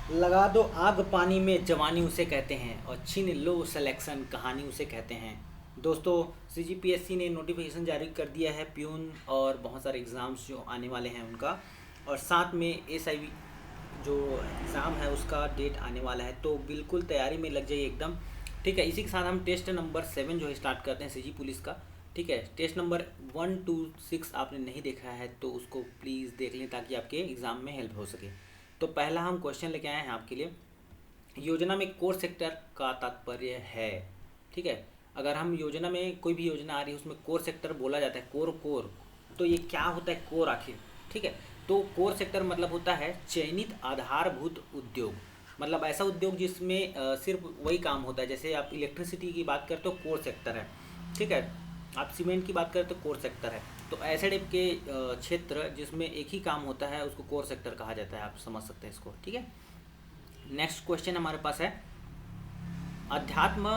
लगा दो आग पानी में जवानी उसे कहते हैं और छीन लो सिलेक्शन कहानी उसे कहते हैं। दोस्तों, सीजीपीएससी ने नोटिफिकेशन जारी कर दिया है प्यून और बहुत सारे एग्ज़ाम्स जो आने वाले हैं उनका, और साथ में एसआईबी जो एग्ज़ाम है उसका डेट आने वाला है, तो बिल्कुल तैयारी में लग जाइए एकदम। ठीक है, इसी के साथ हम टेस्ट नंबर 7 जो है स्टार्ट करते हैं सीजी पुलिस का। ठीक है, टेस्ट नंबर 1 2 6 आपने नहीं देखा है तो उसको प्लीज़ देख लें ताकि आपके एग्ज़ाम में हेल्प हो सके। तो पहला हम क्वेश्चन लेके आए हैं आपके लिए। योजना में कोर सेक्टर का तात्पर्य है। ठीक है, अगर हम योजना में कोई भी योजना आ रही है उसमें कोर सेक्टर बोला जाता है, कोर कोर, तो ये क्या होता है कोर आखिर। ठीक है, तो कोर सेक्टर मतलब होता है चयनित आधारभूत उद्योग, मतलब ऐसा उद्योग जिसमें सिर्फ वही काम होता है। जैसे आप इलेक्ट्रिसिटी की बात करते हो कोर सेक्टर है। ठीक है, आप सीमेंट की बात करें तो कोर सेक्टर है। तो ऐसे टाइप के क्षेत्र जिसमें एक ही काम होता है उसको कोर सेक्टर कहा जाता है, आप समझ सकते हैं इसको। ठीक है, नेक्स्ट क्वेश्चन हमारे पास है, अध्यात्म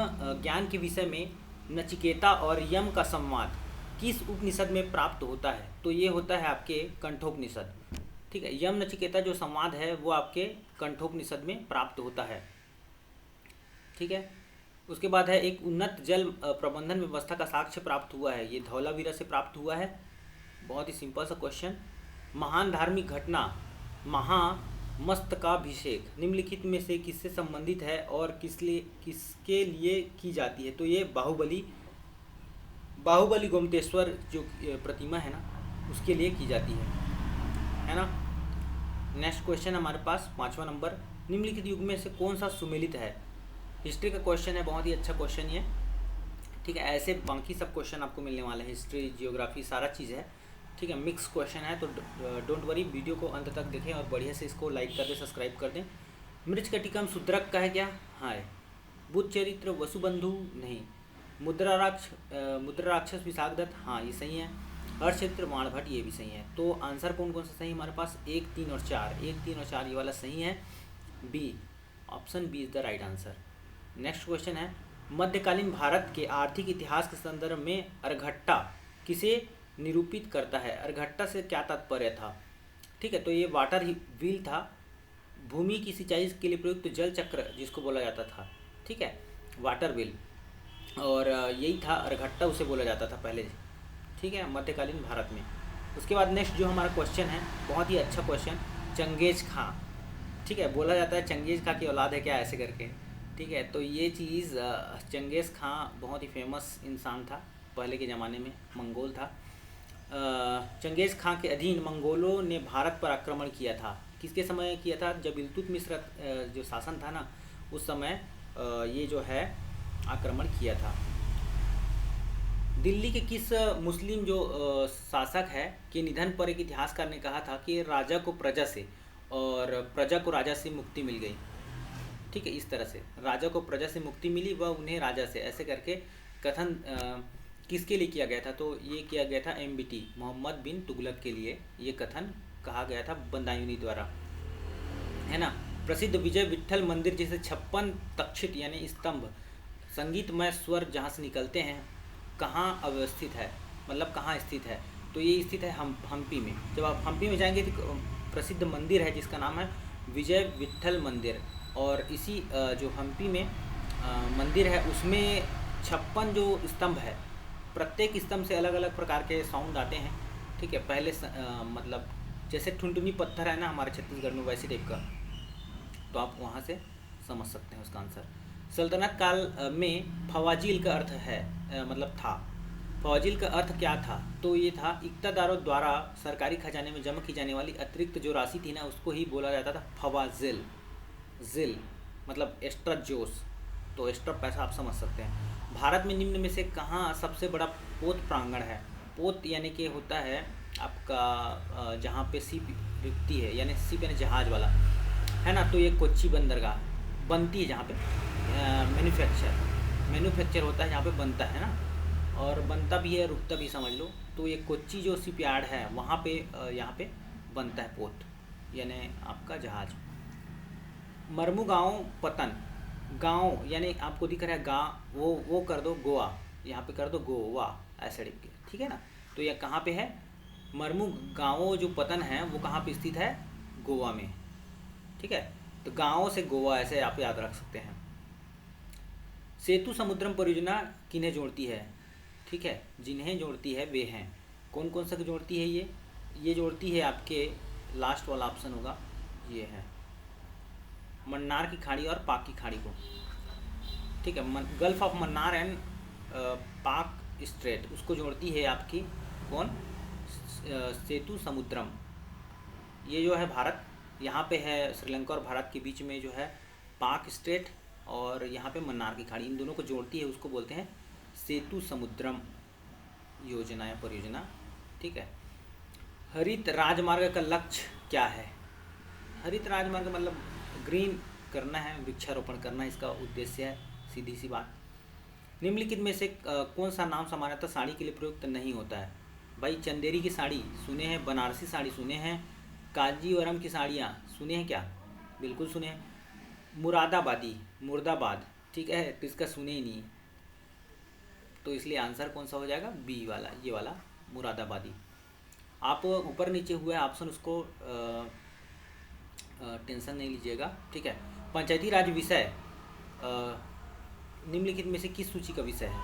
ज्ञान के विषय में नचिकेता और यम का संवाद किस उपनिषद में प्राप्त होता है। तो ये होता है आपके कंठोपनिषद। ठीक है, यम नचिकेता जो संवाद है वो आपके कंठोपनिषद में प्राप्त होता है। ठीक है, उसके बाद है एक उन्नत जल प्रबंधन व्यवस्था का साक्ष्य प्राप्त हुआ है, ये धौलावीरा से प्राप्त हुआ है। बहुत ही सिंपल सा क्वेश्चन। महान धार्मिक घटना महामस्तकाभिषेक निम्नलिखित में से किससे संबंधित है और किसके लिए की जाती है। तो ये बाहुबली बाहुबली गोमतेश्वर जो प्रतिमा है ना उसके लिए की जाती है ना। नेक्स्ट क्वेश्चन हमारे पास 5वां नंबर, निम्नलिखित युग में से कौन सा सुमेलित है। हिस्ट्री का क्वेश्चन है, बहुत ही अच्छा क्वेश्चन ये। ठीक है, ऐसे बाकी सब क्वेश्चन आपको मिलने वाले हैं, हिस्ट्री जियोग्राफी सारा चीज़ है। ठीक है, मिक्स क्वेश्चन है, तो डोंट वरी, वीडियो को अंत तक देखें और बढ़िया से इसको लाइक कर दें, सब्सक्राइब कर दें। मृच कटिकम शूद्रक का है क्या? हाँ है। बुद्ध चरित्र वसुबंधु नहीं। मुद्रा राक्षस विशाखदत्त, हाँ ये सही है। हर्षचित्र वाणभट्ट, ये भी सही है। तो आंसर कौन कौन सा सही है हमारे पास? 1 3 और 4, 1 3 और 4 ये वाला सही है। B, option B is the right answer. Next question है, मध्यकालीन भारत के आर्थिक इतिहास के संदर्भ में अर्घट्टा किसे निरूपित करता है। अर्घट्टा से क्या तात्पर्य था? ठीक है, तो ये वाटर व्हील था, भूमि की सिंचाई के लिए प्रयुक्त जल चक्र जिसको बोला जाता था। ठीक है, वाटर व्हील, और यही था अर्घट्टा, उसे बोला जाता था पहले। ठीक है, मध्यकालीन भारत में। उसके बाद नेक्स्ट जो हमारा क्वेश्चन है, बहुत ही अच्छा क्वेश्चन, चंगेज खां। ठीक है, बोला जाता है चंगेज खां की औलाद है क्या, ऐसे करके। ठीक है, तो ये चीज़ चंगेज़ खां बहुत ही फेमस इंसान था पहले के ज़माने में, मंगोल था। चंगेज़ खां के अधीन मंगोलों ने भारत पर आक्रमण किया था। किसके समय किया था? जब इल्तुतमिश जो शासन था ना उस समय ये जो है आक्रमण किया था। दिल्ली के किस मुस्लिम जो शासक है के निधन पर एक इतिहासकार ने कहा था कि राजा को प्रजा से और प्रजा को राजा से मुक्ति मिल गई। ठीक है, इस तरह से राजा को प्रजा से मुक्ति मिली व उन्हें राजा से, ऐसे करके कथन किसके लिए किया गया था? तो ये किया गया था MBT मोहम्मद बिन तुगलक के लिए, ये कथन कहा गया था बदायूनी द्वारा, है ना। प्रसिद्ध विजय विट्ठल मंदिर जैसे 56 तक्षित यानी स्तंभ संगीतमय स्वर जहाँ से निकलते हैं कहाँ अवस्थित है, मतलब कहाँ स्थित है? तो ये स्थित है हम्पी में। जब आप हम्पी में जाएंगे तो प्रसिद्ध मंदिर है जिसका नाम है विजय विट्ठल मंदिर, और इसी जो हम्पी में मंदिर है उसमें 56 जो स्तंभ है, प्रत्येक स्तंभ से अलग अलग प्रकार के साउंड आते हैं। ठीक है, पहले मतलब जैसे ठुनठुनी पत्थर है ना हमारे छत्तीसगढ़ में, वैसे टाइप का, तो आप वहाँ से समझ सकते हैं उसका आंसर। सल्तनत काल में फवाजिल का अर्थ है मतलब था, फवाजिल का अर्थ क्या था? तो ये था इक़्तादारों द्वारा सरकारी खजाने में जमा की जाने वाली अतिरिक्त जो राशि थी ना उसको ही बोला जाता था फवाजिल। जिल मतलब एक्स्ट्रा जोश, तो एक्स्ट्रा पैसा आप समझ सकते हैं। भारत में निम्न में से कहाँ सबसे बड़ा पोत प्रांगण है? पोत यानी कि होता है आपका जहाँ पे शिप रुकती है, यानी शिप यानी जहाज़ वाला, है ना। तो ये कोच्चि बंदरगाह बनती है जहाँ पे मैन्युफैक्चर होता है, जहाँ पे बनता है ना, और बनता भी है रुकता भी, समझ लो। तो ये कोच्चि जो शिप यार्ड है वहाँ पे यहाँ पे बनता है पोत यानी आपका जहाज़। मरमुगांव पतन, गांव यानी आपको दिख रहा है गाँव, वो कर दो गोवा, यहाँ पे कर दो गोवा, ऐसे टाइप के। ठीक है ना, तो यह कहाँ पे है? मरमुगांव जो पतन है वो कहाँ पे स्थित है? गोवा में। ठीक है, तो गाँव से गोवा ऐसे आप याद रख सकते हैं। सेतु समुद्रम परियोजना किन्हें जोड़ती है? ठीक है, जिन्हें जोड़ती है वे हैं, कौन कौन सा जोड़ती है ये जोड़ती है आपके लास्ट वाला ऑप्शन होगा, ये है मन्नार की खाड़ी और पाक की खाड़ी को। ठीक है, गल्फ ऑफ मन्नार एंड पाक स्ट्रेट, उसको जोड़ती है आपकी कौन? सेतु समुद्रम। ये जो है भारत, यहाँ पे है श्रीलंका और भारत के बीच में जो है पाक स्ट्रेट, और यहाँ पे मन्नार की खाड़ी, इन दोनों को जोड़ती है, उसको बोलते हैं सेतु समुद्रम योजना या परियोजना। ठीक है, हरित राजमार्ग का लक्ष्य क्या है? हरित राजमार्ग मतलब ग्रीन करना है, वृक्षारोपण करना इसका उद्देश्य है, सीधी सी बात। निम्नलिखित में से कौन सा नाम सामान्यतः साड़ी के लिए प्रयुक्त नहीं होता है? भाई चंदेरी की साड़ी सुने हैं, बनारसी साड़ी सुने हैं, कांजीवरम की साड़ियाँ सुने हैं क्या? बिल्कुल सुने हैं। मुरादाबादी, मुर्दाबाद, ठीक है, तो इसका सुने ही नहीं, तो इसलिए आंसर कौन सा हो जाएगा? बी वाला, ये वाला मुरादाबादी। आप ऊपर नीचे हुआ ऑप्शन, उसको टेंशन नहीं लीजिएगा। ठीक है, पंचायती राज विषय निम्नलिखित में से किस सूची का विषय है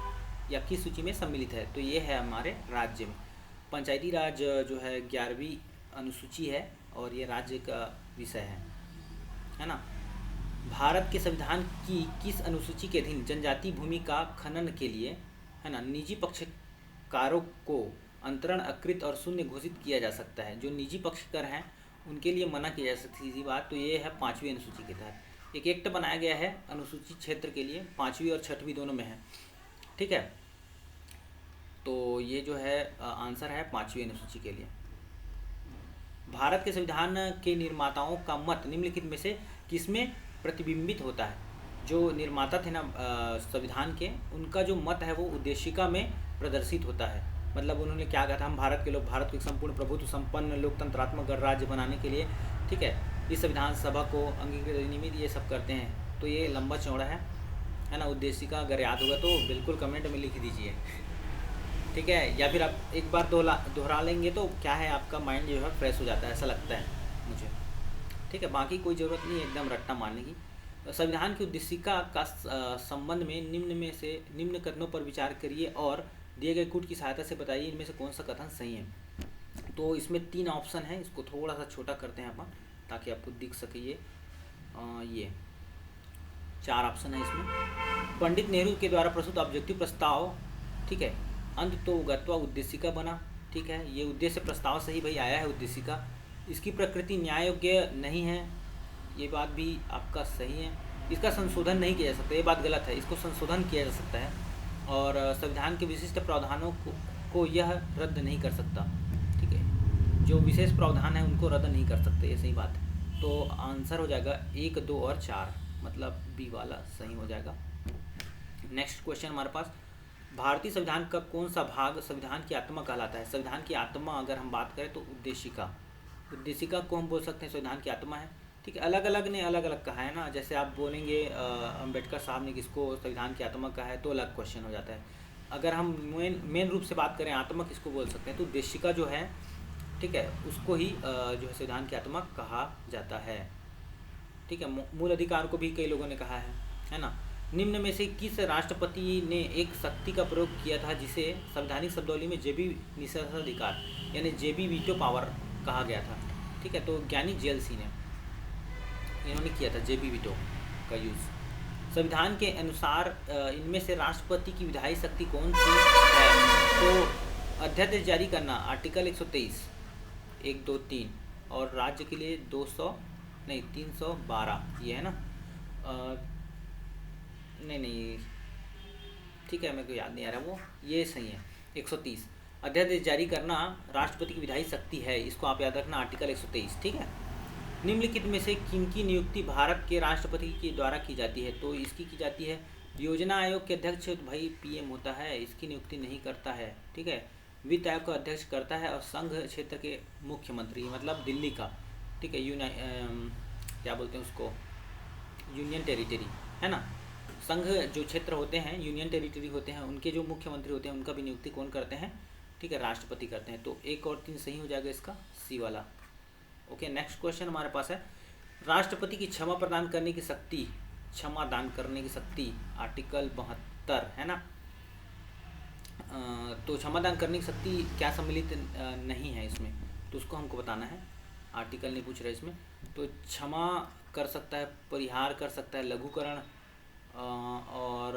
या किस सूची में सम्मिलित है? तो ये है हमारे राज्य में पंचायती राज जो है 11वीं अनुसूची है, और ये राज्य का विषय है ना। भारत के संविधान की किस अनुसूची के अधीन जनजाति भूमि का खनन के लिए, है ना, निजी पक्षकारों को अंतरण, अकृत और शून्य घोषित किया जा सकता है? जो निजी पक्षकार हैं उनके लिए मना किया जा सकती है, बात तो ये है 5वीं अनुसूची के तहत एक एक्ट बनाया गया है अनुसूचित क्षेत्र के लिए, 5वीं और 6वीं दोनों में है। ठीक है, तो ये जो है आंसर है 5वीं अनुसूची के लिए। भारत के संविधान के निर्माताओं का मत निम्नलिखित में से किसमें प्रतिबिंबित होता है? जो निर्माता थे ना संविधान के, उनका जो मत है वो उद्देशिका में प्रदर्शित होता है। मतलब उन्होंने क्या कहा था, हम भारत के लोग भारत को एक संपूर्ण प्रभुत्व संपन्न लोकतंत्रात्मक गणराज्य बनाने के लिए, ठीक है, इस संविधान सभा को अंगीकृत नियमित ये सब करते हैं। तो ये लंबा चौड़ा है ना, उद्देशिका अगर याद होगा तो बिल्कुल कमेंट में लिख दीजिए। ठीक है, या फिर आप एक बार दोहरा लेंगे तो क्या है, आपका माइंड जो है फ्रेश हो जाता है, ऐसा लगता है मुझे। ठीक है, बाकी कोई ज़रूरत नहीं है एकदम रट्टा मारने की। संविधान की उद्देशिका का संबंध में निम्न कथनों पर विचार करिए और दिए गए कूट की सहायता से बताइए इनमें से कौन सा कथन सही है। तो इसमें 3 ऑप्शन है, इसको थोड़ा सा छोटा करते हैं अपन ताकि आपको दिख सके। ये 4 ऑप्शन है इसमें। पंडित नेहरू के द्वारा प्रस्तुत ऑब्जेक्टिव प्रस्ताव, ठीक है, अंत तो गत्वा उद्देशिका बना। ठीक है, ये उद्देश्य प्रस्ताव सही भाई आया है उद्देशिका। इसकी प्रकृति न्याय योग्य नहीं है, ये बात भी आपका सही है। इसका संशोधन नहीं किया जा सकता, ये बात गलत है, इसको संशोधन किया जा सकता है। और संविधान के विशिष्ट प्रावधानों को यह रद्द नहीं कर सकता। ठीक है, जो विशेष प्रावधान है उनको रद्द नहीं कर सकते, ये सही बात है। तो आंसर हो जाएगा 1, 2 और 4, मतलब बी वाला सही हो जाएगा। नेक्स्ट क्वेश्चन हमारे पास, भारतीय संविधान का कौन सा भाग संविधान की आत्मा कहलाता है? संविधान की आत्मा अगर हम बात करें तो उद्देशिका को हम बोल सकते हैं संविधान की आत्मा है। ठीक है, अलग अलग ने अलग अलग कहा है ना, जैसे आप बोलेंगे अम्बेडकर साहब ने किसको संविधान की आत्मा कहा है तो अलग क्वेश्चन हो जाता है। अगर हम मेन रूप से बात करें आत्मा किसको बोल सकते हैं, तो उद्देशिका जो है, ठीक है, उसको ही जो है संविधान की आत्मा कहा जाता है। ठीक है, मूल अधिकार को भी कई लोगों ने कहा है ना। निम्न में से किस राष्ट्रपति ने एक शक्ति का प्रयोग किया था जिसे संवैधानिक शब्दावली में जेबी निषेधाधिकार यानी जेबी वीटो पावर कहा गया था? ठीक है, तो ज्ञानी जेल सिंह ने इन्होंने किया था जेबी वीटो का यूज़। संविधान के अनुसार इनमें से राष्ट्रपति की विधायी शक्ति कौन सी है? तो अध्यादेश जारी करना, आर्टिकल 123 1, 2, 3, और राज्य के लिए 312, ये है ना। नहीं, ठीक है, मेरे को याद नहीं आ रहा वो, ये सही है 130। अध्यादेश जारी करना राष्ट्रपति की विधायी शक्ति है, इसको आप याद रखना, आर्टिकल 123। ठीक है, निम्नलिखित में से किनकी नियुक्ति भारत के राष्ट्रपति के द्वारा की जाती है? तो इसकी की जाती है योजना आयोग के अध्यक्ष, तो भाई पीएम होता है, इसकी नियुक्ति नहीं करता है। ठीक है, वित्त आयोग का अध्यक्ष करता है, और संघ क्षेत्र के मुख्यमंत्री, मतलब दिल्ली का, ठीक है, क्या बोलते हैं उसको, यूनियन टेरिटरी, है ना। संघ जो क्षेत्र होते हैं, यूनियन टेरिटरी होते हैं, उनके जो मुख्यमंत्री होते हैं उनका भी नियुक्ति कौन करते हैं? ठीक है, राष्ट्रपति करते हैं। तो 1 और 3 सही हो जाएगा इसका सी वाला। ओके, नेक्स्ट क्वेश्चन हमारे पास है, राष्ट्रपति की क्षमा प्रदान करने की शक्ति, क्षमा दान करने की शक्ति, आर्टिकल 72 है ना। तो क्षमा दान करने की शक्ति क्या सम्मिलित नहीं है इसमें, तो उसको हमको बताना है। आर्टिकल नहीं पूछ रहे इसमें। तो क्षमा कर सकता है, परिहार कर सकता है, लघुकरण और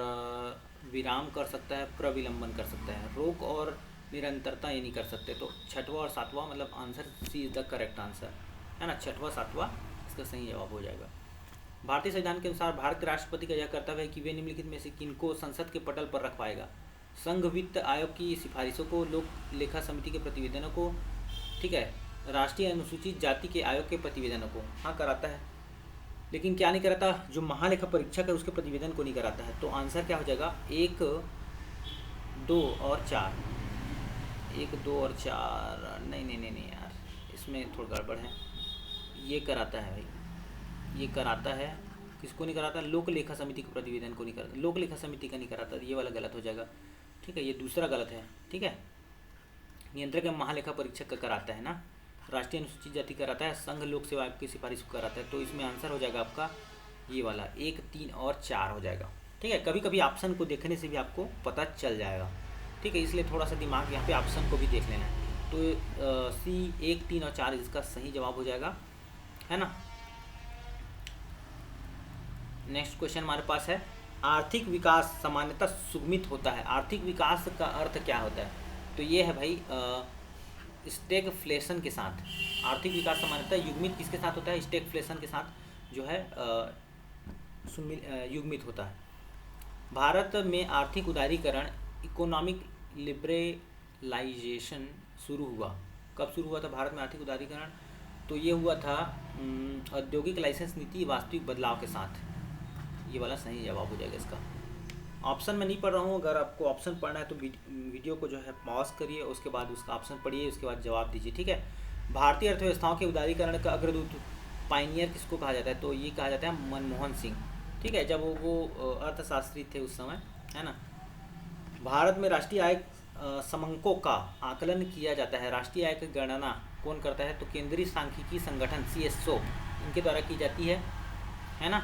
विराम कर सकता है, प्रविलंबन कर सकता है। रोक और निरंतरता ये नहीं कर सकते। तो छठवां और सातवां मतलब answer C is the correct answer है ना। छठवां सातवां इसका सही जवाब हो जाएगा। भारतीय संविधान के अनुसार भारत के राष्ट्रपति का यह कर्तव्य है कि वे निम्नलिखित में से किनको संसद के पटल पर रखवाएगा। संघ वित्त आयोग की सिफारिशों को, लोक लेखा समिति के प्रतिवेदनों को, ठीक है, राष्ट्रीय अनुसूचित जाति के आयोग के प्रतिवेदनों को। हाँ कराता है, लेकिन क्या नहीं कराता, जो महालेखा परीक्षक है उसके प्रतिवेदन को नहीं कराता है। तो आंसर क्या हो जाएगा, 1, 2 और 4। 1, 2 और 4 नहीं यार, इसमें थोड़ा गड़बड़ है। ये कराता है भाई, ये कराता है। किसको नहीं कराता, लोक लेखा समिति के प्रतिवेदन को नहीं कराता, लोक लेखा समिति का नहीं कराता। ये वाला गलत हो जाएगा, ठीक है, ये दूसरा गलत है, ठीक है। नियंत्रक एवं महालेखा परीक्षक का कराता है ना, राष्ट्रीय अनुसूचित जाति कराता है, संघ लोक सेवा आयोग की सिफारिश को कराता है। तो इसमें आंसर हो जाएगा आपका ये वाला 1, 3 और 4 हो जाएगा, ठीक है। कभी कभी ऑप्शन को देखने से भी आपको पता चल जाएगा, ठीक है, इसलिए थोड़ा सा दिमाग यहाँ पे ऑप्शन को भी देख लेना है। तो सी 1, 3 और 4 इसका सही जवाब हो जाएगा, है ना। नेक्स्ट क्वेश्चन हमारे पास है, आर्थिक विकास सामान्यतः सुगमित होता है। आर्थिक विकास का अर्थ क्या होता है, तो ये है भाई स्टैगफ्लेशन के साथ। आर्थिक विकास सामान्यतः युग्मित किसके साथ होता है, स्टैगफ्लेशन के साथ जो है युग्मित होता है। भारत में आर्थिक उदारीकरण, इकोनॉमिक लिबरलाइजेशन शुरू हुआ। कब शुरू हुआ था भारत में आर्थिक उदारीकरण, तो ये हुआ था औद्योगिक लाइसेंस नीति वास्तविक बदलाव के साथ। ये वाला सही जवाब हो जाएगा इसका। ऑप्शन में नहीं पढ़ रहा हूँ, अगर आपको ऑप्शन पढ़ना है तो वीडियो को जो है पॉज करिए, उसके बाद उसका ऑप्शन पढ़िए, उसके बाद जवाब दीजिए, ठीक है। भारतीय अर्थव्यवस्थाओं के उदारीकरण का अग्रदूत पायनियर किसको कहा जाता है, तो ये कहा जाता है मनमोहन सिंह, ठीक है, जब वो अर्थशास्त्री थे उस समय, है ना। भारत में राष्ट्रीय आय समंकों का आकलन किया जाता है। राष्ट्रीय आय की गणना कौन करता है, तो केंद्रीय सांख्यिकी संगठन CSO इनके द्वारा की जाती है ना।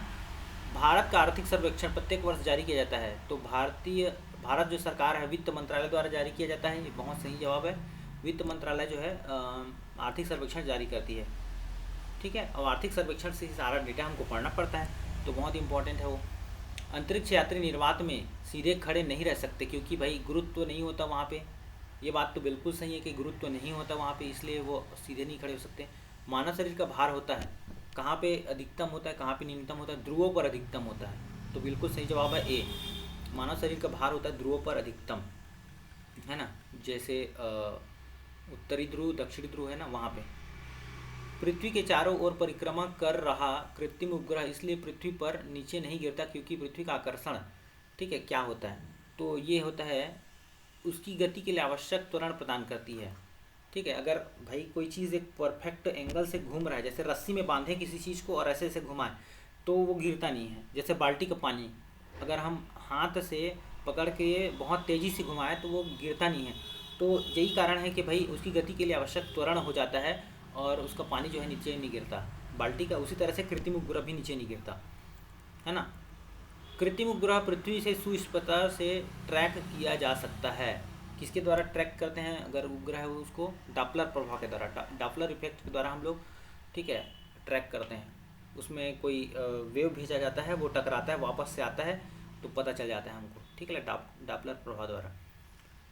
भारत का आर्थिक सर्वेक्षण प्रत्येक वर्ष जारी किया जाता है। तो भारत जो सरकार है वित्त मंत्रालय द्वारा जारी किया जाता है। ये बहुत सही जवाब है, वित्त मंत्रालय जो है आर्थिक सर्वेक्षण जारी करती है, ठीक है। और आर्थिक सर्वेक्षण से सारा डेटा हमको पढ़ना पड़ता है, तो बहुत इंपॉर्टेंट है वो। अंतरिक्ष यात्री निर्वात में सीधे खड़े नहीं रह सकते, क्योंकि भाई गुरुत्व तो नहीं होता वहाँ पे। ये बात तो बिल्कुल सही है कि गुरुत्व तो नहीं होता वहाँ पे, इसलिए वो सीधे नहीं खड़े हो सकते। मानव शरीर का भार होता है, कहाँ पे अधिकतम होता है, कहाँ पे न्यूनतम होता है, ध्रुवों पर अधिकतम होता है। तो बिल्कुल सही जवाब है ए, मानव शरीर का भार होता है ध्रुवों पर अधिकतम, है ना। जैसे उत्तरी ध्रुव, दक्षिणी ध्रुव है ना, वहाँ पे। पृथ्वी के चारों ओर परिक्रमा कर रहा कृत्रिम उपग्रह इसलिए पृथ्वी पर नीचे नहीं गिरता, क्योंकि पृथ्वी का आकर्षण, ठीक है, क्या होता है, तो ये होता है उसकी गति के लिए आवश्यक त्वरण प्रदान करती है, ठीक है। अगर भाई कोई चीज़ एक परफेक्ट एंगल से घूम रहा है, जैसे रस्सी में बांधे किसी चीज़ को और ऐसे ऐसे घुमाएं, तो वो गिरता नहीं है। जैसे बाल्टी का पानी अगर हम हाथ से पकड़ के बहुत तेज़ी से घुमाएं तो वो गिरता नहीं है। तो यही कारण है कि भाई उसकी गति के लिए आवश्यक त्वरण हो जाता है और उसका पानी जो है नीचे नहीं गिरता बाल्टी का। उसी तरह से कृत्रिम उपग्रह भी नीचे नहीं गिरता, है ना। कृत्रिम उपग्रह पृथ्वी से सुस्पष्टता से ट्रैक किया जा सकता है। किसके द्वारा ट्रैक करते हैं, अगर उपग्रह है उसको डॉपलर प्रभाव के द्वारा, डॉपलर इफेक्ट के द्वारा हम लोग, ठीक है, ट्रैक करते हैं। उसमें कोई वेव भेजा जाता है, वो टकराता है, वापस से आता है, तो पता चल जाता है हमको, ठीक है, डॉपलर प्रभाव द्वारा।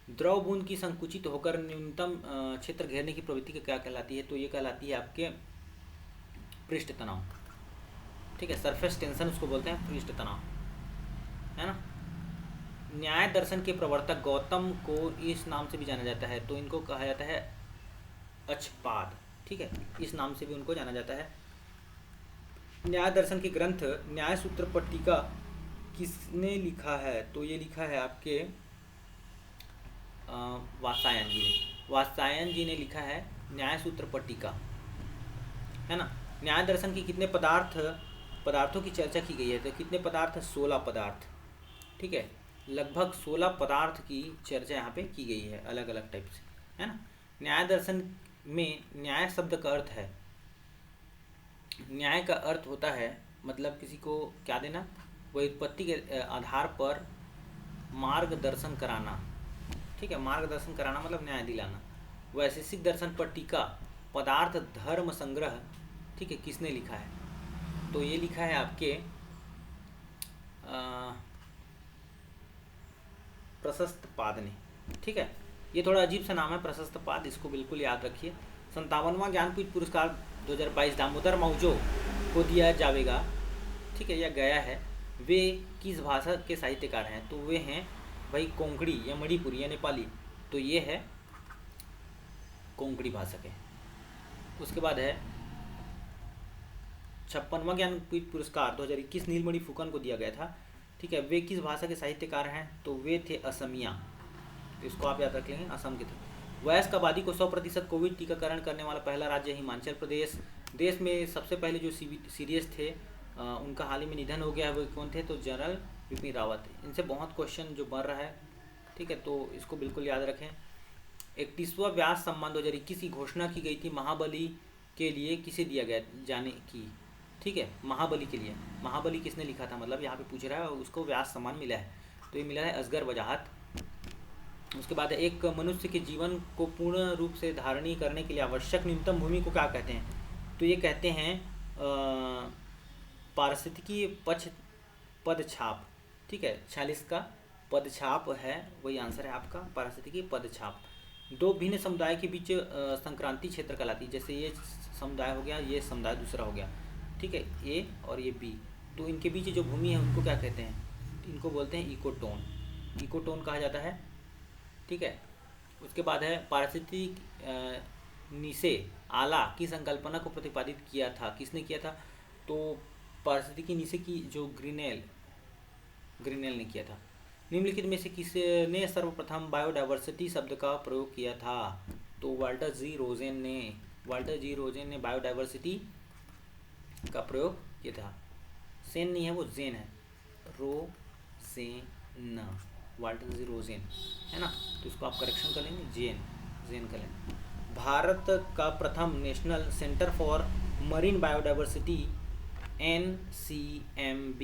द्रव बूंद की संकुचित होकर न्यूनतम क्षेत्र घेरने की प्रवृत्ति क्या कहलाती है, तो ये कहलाती है आपके पृष्ठ तनाव, ठीक है, सरफेस टेंशन उसको बोलते हैं, पृष्ठ तनाव, है ना। न्याय दर्शन के प्रवर्तक गौतम को इस नाम से भी जाना जाता है, तो इनको कहा जाता है अक्षपाद, ठीक है, इस नाम से भी उनको जाना जाता है। न्याय दर्शन के ग्रंथ न्याय सूत्र पट्टिका किसने लिखा है, तो ये लिखा है आपके वात्सायन जी ने। वात्सायन जी ने लिखा है न्याय सूत्र पट्टिका, है ना। न्याय दर्शन की कितने पदार्थों की चर्चा की गई है, तो कितने पदार्थ, 16 पदार्थ, ठीक है, लगभग 16 पदार्थ की चर्चा यहाँ पे की गई है अलग अलग टाइप से, है ना। न्याय दर्शन में न्याय शब्द का अर्थ है न्याय का अर्थ होता है मतलब किसी को क्या देना, व्युत्पत्ति के आधार पर मार्गदर्शन कराना। ठीक है, मार्गदर्शन कराना मतलब न्याय दिलाना। वैशेषिक दर्शन पर टीका पदार्थ धर्म संग्रह, ठीक है, किसने लिखा है? तो ये लिखा है आपके प्रशस्त पाद ने। ठीक है, ये थोड़ा अजीब सा नाम है प्रशस्त पाद, इसको बिल्कुल याद रखिए। 57वां ज्ञानपीठ पुरस्कार 2022 दामोदर मौजो को दिया जाएगा, ठीक है, या गया है। वे किस भाषा के साहित्यकार हैं? तो वे हैं भाई कोंकणी या मणिपुरी या नेपाली, तो ये है कोंकणी भाषा के। उसके बाद है 56वां ज्ञानपीठ पुरस्कार 2021 नीलमणि फुकन को दिया गया था। ठीक है, वे किस भाषा के साहित्यकार हैं? तो वे थे असमिया, इसको आप याद रख लेंगे, असम के थे। वयस्क आबादी को 100% कोविड टीकाकरण करने वाला पहला राज्य हिमाचल प्रदेश। देश में सबसे पहले जो सीरियस थे उनका हाल ही में निधन हो गया, वो कौन थे? तो जनरल बिपिन रावत। इनसे बहुत क्वेश्चन जो बन रहा है, ठीक है, तो इसको बिल्कुल याद रखें। 31वां व्यास सम्मान 2021 की घोषणा की गई थी महाबली के लिए, किसे दिया गया जाने की? ठीक है, महाबली के लिए। महाबली किसने लिखा था मतलब यहाँ पे पूछ रहा है, उसको व्यास सम्मान मिला है, तो ये मिला है असगर वजाहत। उसके बाद एक मनुष्य के जीवन को पूर्ण रूप से धारणी करने के लिए आवश्यक न्यूनतम भूमि को क्या कहते हैं? तो ये कहते हैं पारिस्थितिकी पदछाप। ठीक है, 46 का पदछाप है, वही आंसर है आपका, पारिस्थितिकी पदछाप। दो भिन्न समुदाय के बीच संक्रांति क्षेत्र कहलाती है, जैसे ये समुदाय हो गया, ये समुदाय दूसरा हो गया, ठीक है, ए और ये बी, तो इनके बीच जो भूमि है उनको क्या कहते हैं? इनको बोलते हैं इकोटोन, इकोटोन कहा जाता है। ठीक है, उसके बाद है पारिस्थितिक नीचे आला की संकल्पना को प्रतिपादित किया था, किसने किया था? तो पारिस्थितिकी नीचे की जो ग्रीनेल ने किया था। निम्नलिखित में से किसने सर्वप्रथम बायोडाइवर्सिटी शब्द का प्रयोग किया था? तो वाल्टर जी रोजेन ने बायोडाइवर्सिटी का प्रयोग किया था। सेन नहीं है, वो जेन है, रोजेन, वाल्टर जी रोजेन है ना, तो इसको आप करेक्शन कर लेंगे, जेन कर लेंगे। भारत का प्रथम national centre for marine biodiversity NCMB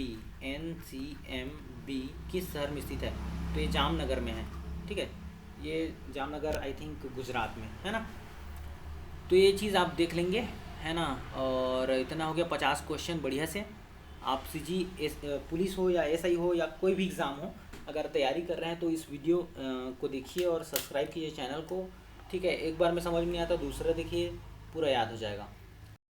किस शहर में स्थित है? तो ये जामनगर में है। ठीक है, ये जामनगर आई थिंक गुजरात में है ना, तो ये चीज़ आप देख लेंगे, है ना। और इतना हो गया 50 क्वेश्चन बढ़िया से। आप पुलिस हो या SI हो या कोई भी एग्ज़ाम हो, अगर तैयारी कर रहे हैं तो इस वीडियो को देखिए और सब्सक्राइब कीजिए चैनल को। ठीक है, एक बार में समझ में नहीं आता, दूसरा देखिए, पूरा याद हो जाएगा।